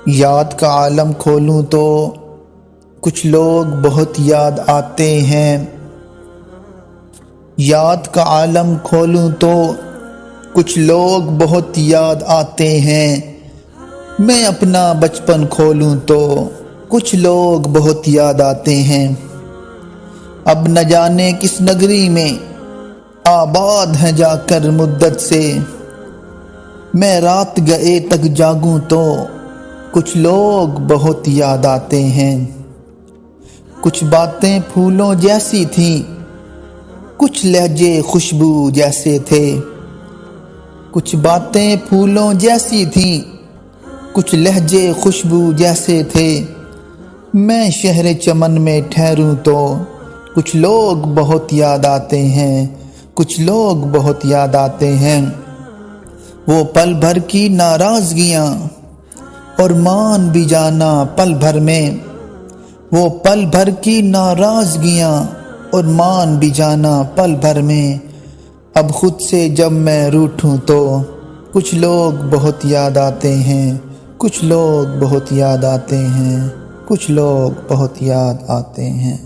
یاد کا عالم کھولوں تو کچھ لوگ بہت یاد آتے ہیں۔ یاد کا عالم کھولوں تو کچھ لوگ بہت یاد آتے ہیں۔ میں اپنا بچپن کھولوں تو کچھ لوگ بہت یاد آتے ہیں۔ اب نہ جانے کس نگری میں آباد ہیں جا کر مدت سے، میں رات گئے تک جاگوں تو کچھ لوگ بہت یاد آتے ہیں۔ کچھ باتیں پھولوں جیسی تھیں، کچھ لہجے خوشبو جیسے تھے۔ کچھ باتیں پھولوں جیسی تھیں، کچھ لہجے خوشبو جیسے تھے۔ میں شہر چمن میں ٹھہروں تو کچھ لوگ بہت یاد آتے ہیں، کچھ لوگ بہت یاد آتے ہیں۔ وہ پل بھر کی ناراضگیاں اور مان بھی جانا پل بھر میں، وہ پل بھر کی ناراضگیاں اور مان بھی جانا پل بھر میں۔ اب خود سے جب میں روٹھوں تو کچھ لوگ بہت یاد آتے ہیں، کچھ لوگ بہت یاد آتے ہیں، کچھ لوگ بہت یاد آتے ہیں۔